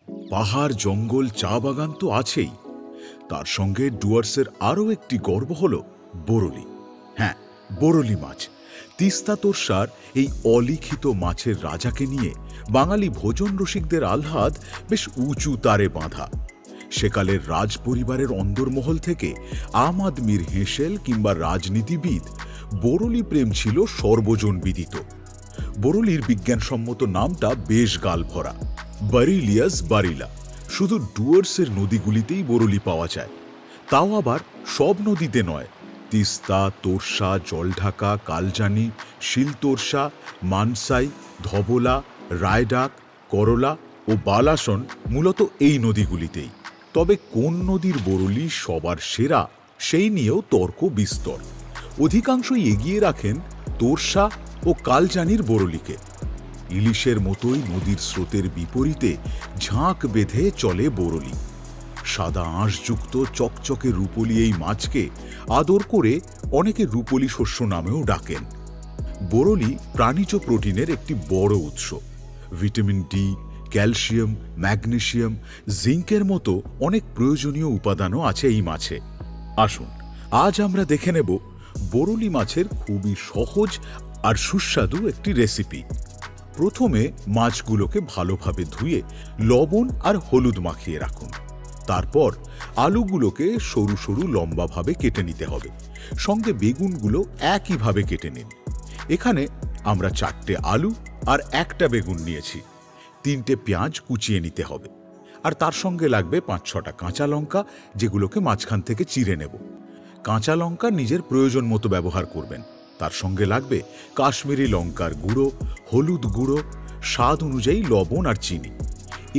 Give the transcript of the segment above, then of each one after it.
পাহাড়, জঙ্গল, চা বাগান তো আছেই, তার সঙ্গে ডুয়ার্সের আরও একটি গর্ব হল বরলি। হ্যাঁ, বরলি মাছ। তিস্তা তোর্সার এই অলিখিত মাছের রাজাকে নিয়ে বাঙালি ভোজন রসিকদের আহ্লাদ বেশ উঁচু তারে বাঁধা। সেকালের রাজ পরিবারের অন্দরমহল থেকে আম আদমির হেঁসেল কিংবা রাজনীতিবিদ, বরলি প্রেম ছিল সর্বজন বিদিত। বরলির বিজ্ঞানসম্মত নামটা বেশ গালভরা, বারিলিয়াস বারিলা। শুধু ডুয়ার্সের নদীগুলিতেই বরলি পাওয়া যায়, তাও আবার সব নদীতে নয়। তিস্তা, তোর্সা, জলঢাকা, কালজানি, শিলতোর্সা, মানসাই, ধবলা, রায়ডাক, করলা ও বালাসন মূলত এই নদীগুলিতেই। তবে কোন নদীর বরলি সবার সেরা সেই নিয়েও তর্ক বিস্তর। অধিকাংশই এগিয়ে রাখেন তোর্সা ও কালজানির বরলিকে। ইলিশের মতোই নদীর স্রোতের বিপরীতে ঝাঁক বেঁধে চলে বরলি। সাদা আঁশযুক্ত চকচকে রূপলি এই মাছকে আদর করে অনেকে রূপলি শস্য নামেও ডাকেন। বরলি প্রাণীজ প্রোটিনের একটি বড় উৎস। ভিটামিন ডি, ক্যালসিয়াম, ম্যাগনেসিয়াম, জিঙ্কের মতো অনেক প্রয়োজনীয় উপাদানও আছে এই মাছে। আসুন আজ আমরা দেখে নেব বরলি মাছের খুবই সহজ আর সুস্বাদু একটি রেসিপি। প্রথমে মাছগুলোকে ভালোভাবে ধুয়ে লবণ আর হলুদ মাখিয়ে রাখুন। তারপর আলুগুলোকে সরু সরু লম্বাভাবে কেটে নিতে হবে। সঙ্গে বেগুনগুলো একইভাবে কেটে নিন। এখানে আমরা 4টে আলু আর 1টা বেগুন নিয়েছি। 3টে পেঁয়াজ কুচিয়ে নিতে হবে। আর তার সঙ্গে লাগবে 5-6টা কাঁচা লঙ্কা, যেগুলোকে মাঝখান থেকে চিড়ে নেব। কাঁচা লঙ্কা নিজের প্রয়োজন মতো ব্যবহার করবেন। তার সঙ্গে লাগবে কাশ্মীরি লঙ্কার গুঁড়ো, হলুদ গুঁড়ো, স্বাদ অনুযায়ী লবণ আর চিনি।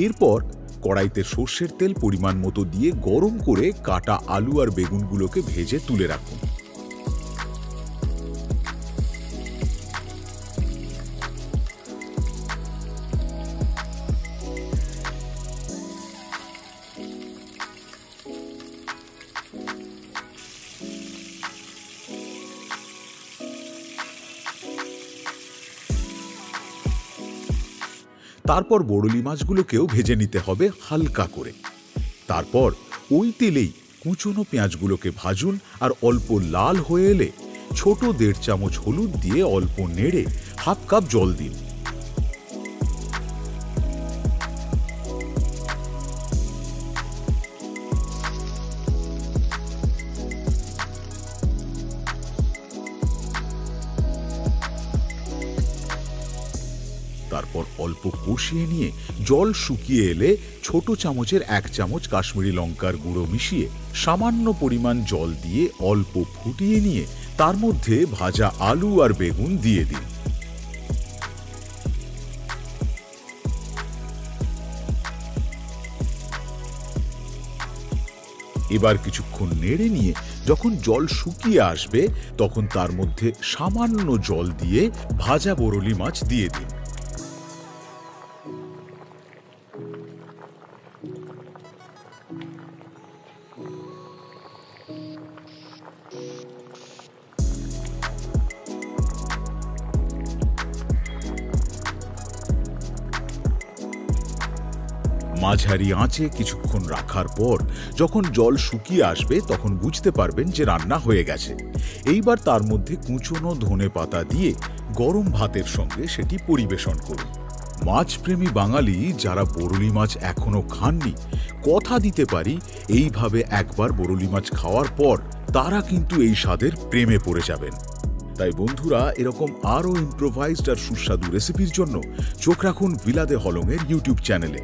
এরপর কড়াইতে সর্ষের তেল পরিমাণ মতো দিয়ে গরম করে কাটা আলু আর বেগুনগুলোকে ভেজে তুলে রাখুন। তারপর বরলি মাছগুলোকেও ভেজে নিতে হবে হালকা করে। তারপর ওই তেলেই কুচনো পেঁয়াজগুলোকে ভাজুন, আর অল্প লাল হয়ে এলে ছোট 1.5 চামচ হলুদ দিয়ে অল্প নেড়ে 1/2 কাপ জল দিন। তারপর অল্প কষিয়ে নিয়ে জল শুকিয়ে এলে ছোট চামচের 1 চামচ কাশ্মীরি লঙ্কার গুঁড়ো মিশিয়ে সামান্য পরিমাণ জল দিয়ে অল্প ফুটিয়ে নিয়ে তার মধ্যে ভাজা আলু আর বেগুন দিয়ে দিন। এবার কিছুক্ষণ নেড়ে নিয়ে যখন জল শুকিয়ে আসবে, তখন তার মধ্যে সামান্য জল দিয়ে ভাজা বরলি মাছ দিয়ে দিন। মাঝারি আঁচে কিছুক্ষণ রাখার পর যখন জল শুকিয়ে আসবে, তখন বুঝতে পারবেন যে রান্না হয়ে গেছে। এইবার তার মধ্যে কুচনো ধনেপাতা দিয়ে গরম ভাতের সঙ্গে সেটি পরিবেশন করুন। মাছপ্রেমী বাঙালি যারা বরলি মাছ এখনো খাননি, কথা দিতে পারি এইভাবে একবার বরলি মাছ খাওয়ার পর তারা কিন্তু এই স্বাদের প্রেমে পড়ে যাবেন। তাই বন্ধুরা, এরকম আরও ইম্প্রোভাইজড আর সুস্বাদু রেসিপির জন্য চোখ রাখুন ভিলা দে হলংয়ের ইউটিউব চ্যানেলে।